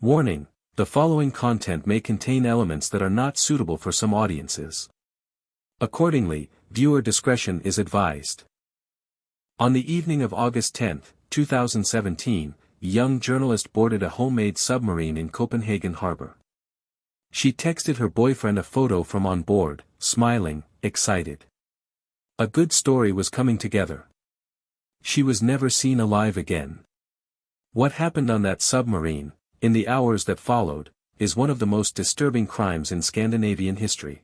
Warning: the following content may contain elements that are not suitable for some audiences. Accordingly, viewer discretion is advised. On the evening of August 10, 2017, a young journalist boarded a homemade submarine in Copenhagen harbor. She texted her boyfriend a photo from on board, smiling, excited. A good story was coming together. She was never seen alive again. What happened on that submarine, in the hours that followed, is one of the most disturbing crimes in Scandinavian history.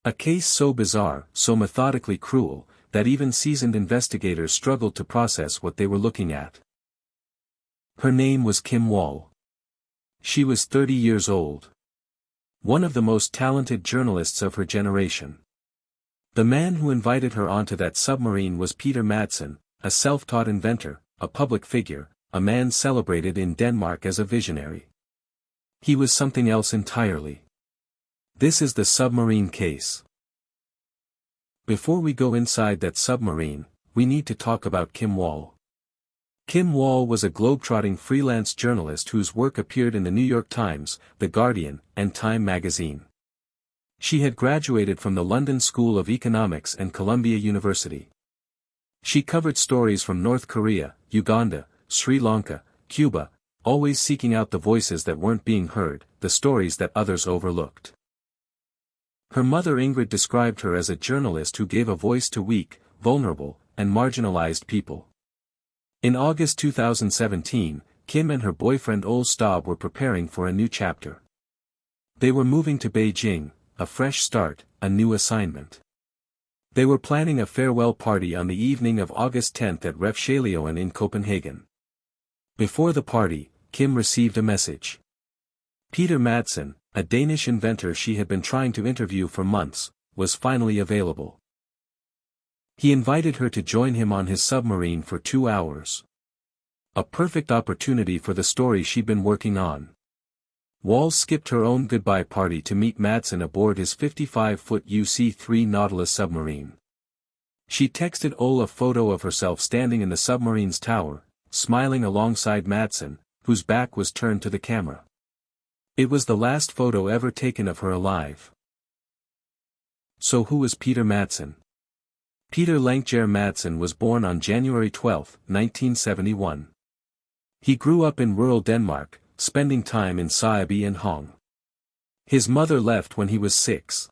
A case so bizarre, so methodically cruel, that even seasoned investigators struggled to process what they were looking at. Her name was Kim Wall. She was 30 years old. One of the most talented journalists of her generation. The man who invited her onto that submarine was Peter Madsen, a self-taught inventor, a public figure, a man celebrated in Denmark as a visionary. He was something else entirely. This is the submarine case. Before we go inside that submarine, we need to talk about Kim Wall. Kim Wall was a globetrotting freelance journalist whose work appeared in the New York Times, The Guardian, and Time magazine. She had graduated from the London School of Economics and Columbia University. She covered stories from North Korea, Uganda, Sri Lanka, Cuba, always seeking out the voices that weren't being heard, the stories that others overlooked. Her mother Ingrid described her as a journalist who gave a voice to weak, vulnerable, and marginalized people. In August 2017, Kim and her boyfriend Ole Staub were preparing for a new chapter. They were moving to Beijing, a fresh start, a new assignment. They were planning a farewell party on the evening of August 10 at Refshaleøen in Copenhagen. Before the party, Kim received a message. Peter Madsen, a Danish inventor she had been trying to interview for months, was finally available. He invited her to join him on his submarine for 2 hours. A perfect opportunity for the story she'd been working on. Wall skipped her own goodbye party to meet Madsen aboard his 55-foot UC-3 Nautilus submarine. She texted Ole a photo of herself standing in the submarine's tower, smiling alongside Madsen, whose back was turned to the camera. It was the last photo ever taken of her alive. So who was Peter Madsen? Peter Lenkjær Madsen was born on January 12, 1971. He grew up in rural Denmark, spending time in Sæby and Hong. His mother left when he was 6.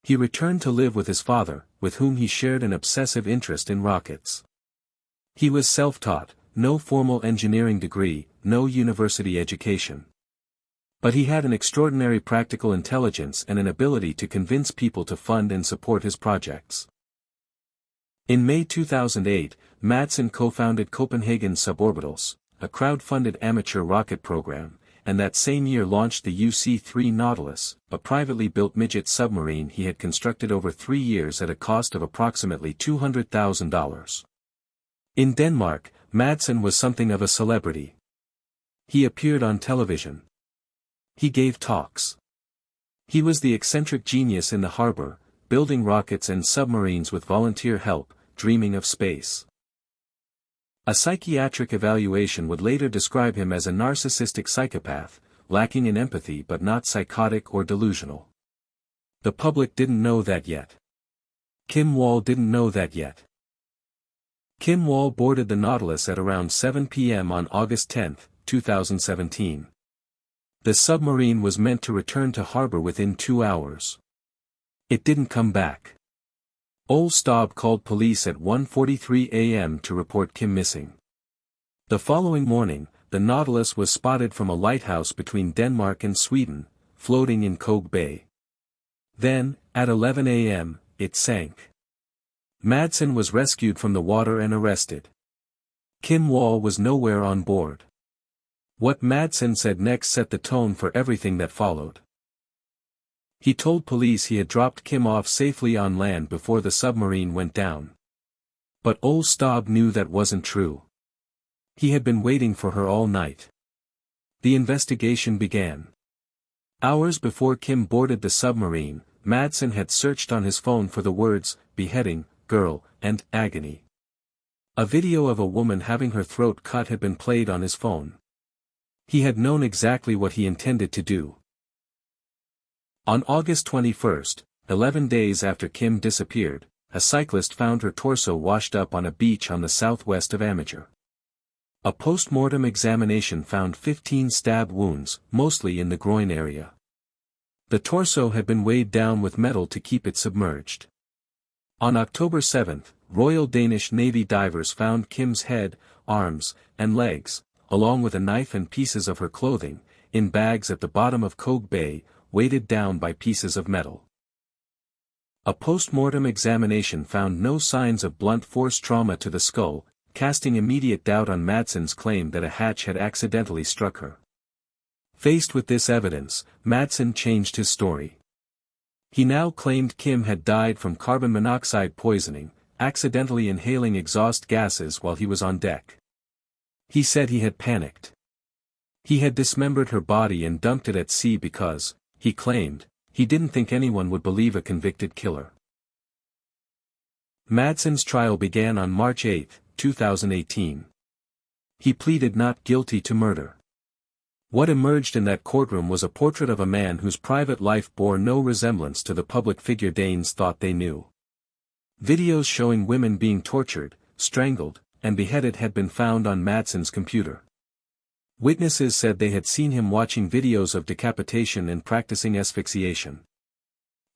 He returned to live with his father, with whom he shared an obsessive interest in rockets. He was self-taught, no formal engineering degree, no university education. But he had an extraordinary practical intelligence and an ability to convince people to fund and support his projects. In May 2008, Madsen co-founded Copenhagen Suborbitals, a crowd-funded amateur rocket program, and that same year launched the UC-3 Nautilus, a privately built midget submarine he had constructed over 3 years at a cost of approximately $200,000. In Denmark, Madsen was something of a celebrity. He appeared on television. He gave talks. He was the eccentric genius in the harbor, building rockets and submarines with volunteer help, dreaming of space. A psychiatric evaluation would later describe him as a narcissistic psychopath, lacking in empathy but not psychotic or delusional. The public didn't know that yet. Kim Wall didn't know that yet. Kim Wall boarded the Nautilus at around 7 p.m. on August 10, 2017. The submarine was meant to return to harbor within 2 hours. It didn't come back. Ole Staub called police at 1:43 a.m. to report Kim missing. The following morning, the Nautilus was spotted from a lighthouse between Denmark and Sweden, floating in Koge Bay. Then, at 11 a.m., it sank. Madsen was rescued from the water and arrested. Kim Wall was nowhere on board. What Madsen said next set the tone for everything that followed. He told police he had dropped Kim off safely on land before the submarine went down. But Ole Staub knew that wasn't true. He had been waiting for her all night. The investigation began. Hours before Kim boarded the submarine, Madsen had searched on his phone for the words, beheading, girl, and agony. A video of a woman having her throat cut had been played on his phone. He had known exactly what he intended to do. On August 21st, 11 days after Kim disappeared, a cyclist found her torso washed up on a beach on the southwest of Amager. A post-mortem examination found 15 stab wounds, mostly in the groin area. The torso had been weighed down with metal to keep it submerged. On October 7, Royal Danish Navy divers found Kim's head, arms, and legs, along with a knife and pieces of her clothing, in bags at the bottom of Koge Bay, weighted down by pieces of metal. A post-mortem examination found no signs of blunt force trauma to the skull, casting immediate doubt on Madsen's claim that a hatch had accidentally struck her. Faced with this evidence, Madsen changed his story. He now claimed Kim had died from carbon monoxide poisoning, accidentally inhaling exhaust gases while he was on deck. He said he had panicked. He had dismembered her body and dumped it at sea because, he claimed, he didn't think anyone would believe a convicted killer. Madsen's trial began on March 8, 2018. He pleaded not guilty to murder. What emerged in that courtroom was a portrait of a man whose private life bore no resemblance to the public figure Danes thought they knew. Videos showing women being tortured, strangled, and beheaded had been found on Madsen's computer. Witnesses said they had seen him watching videos of decapitation and practicing asphyxiation.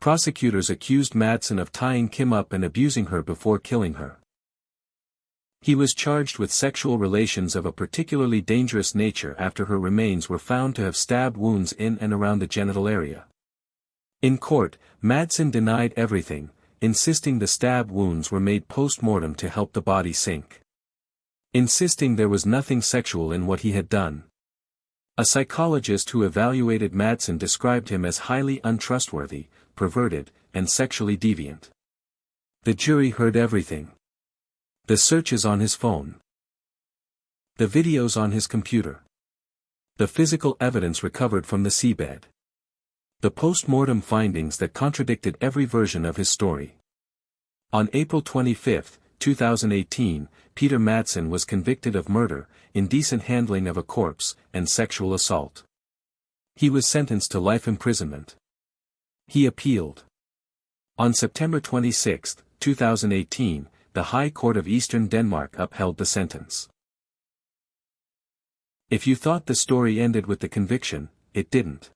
Prosecutors accused Madsen of tying Kim up and abusing her before killing her. He was charged with sexual relations of a particularly dangerous nature after her remains were found to have stab wounds in and around the genital area. In court, Madsen denied everything, insisting the stab wounds were made post-mortem to help the body sink. Insisting there was nothing sexual in what he had done. A psychologist who evaluated Madsen described him as highly untrustworthy, perverted, and sexually deviant. The jury heard everything. The searches on his phone. The videos on his computer. The physical evidence recovered from the seabed. The post-mortem findings that contradicted every version of his story. On April 25, 2018, Peter Madsen was convicted of murder, indecent handling of a corpse, and sexual assault. He was sentenced to life imprisonment. He appealed. On September 26, 2018, the High Court of Eastern Denmark upheld the sentence. If you thought the story ended with the conviction, it didn't.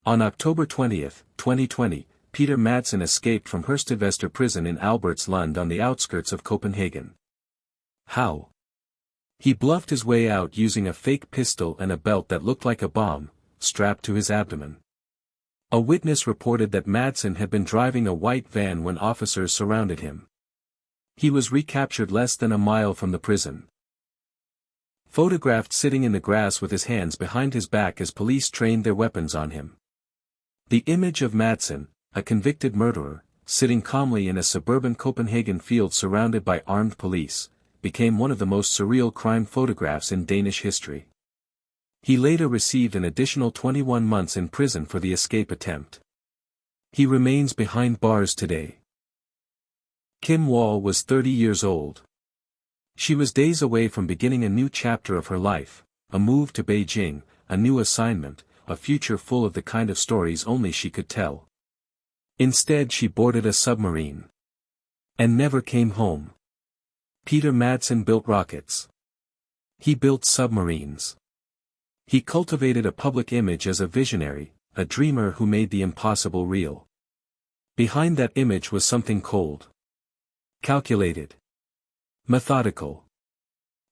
On October 20, 2020, Peter Madsen escaped from Herstedvester prison in Albertslund on the outskirts of Copenhagen. How? He bluffed his way out using a fake pistol and a belt that looked like a bomb, strapped to his abdomen. A witness reported that Madsen had been driving a white van when officers surrounded him. He was recaptured less than a mile from the prison. Photographed sitting in the grass with his hands behind his back as police trained their weapons on him. The image of Madsen, a convicted murderer, sitting calmly in a suburban Copenhagen field surrounded by armed police, became one of the most surreal crime photographs in Danish history. He later received an additional 21 months in prison for the escape attempt. He remains behind bars today. Kim Wall was 30 years old. She was days away from beginning a new chapter of her life, a move to Beijing, a new assignment, a future full of the kind of stories only she could tell. Instead she boarded a submarine. And never came home. Peter Madsen built rockets. He built submarines. He cultivated a public image as a visionary, a dreamer who made the impossible real. Behind that image was something cold. Calculated. Methodical.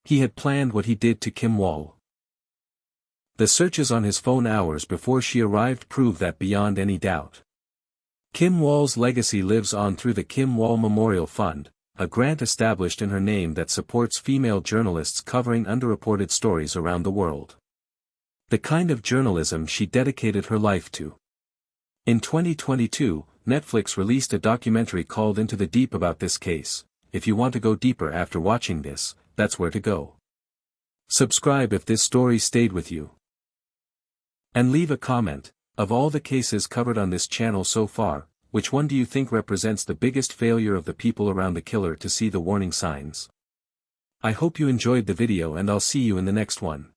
He had planned what he did to Kim Wall. The searches on his phone hours before she arrived proved that beyond any doubt. Kim Wall's legacy lives on through the Kim Wall Memorial Fund, a grant established in her name that supports female journalists covering underreported stories around the world. The kind of journalism she dedicated her life to. In 2022, Netflix released a documentary called Into the Deep about this case. If you want to go deeper after watching this, that's where to go. Subscribe if this story stayed with you. And leave a comment. Of all the cases covered on this channel so far, which one do you think represents the biggest failure of the people around the killer to see the warning signs? I hope you enjoyed the video and I'll see you in the next one.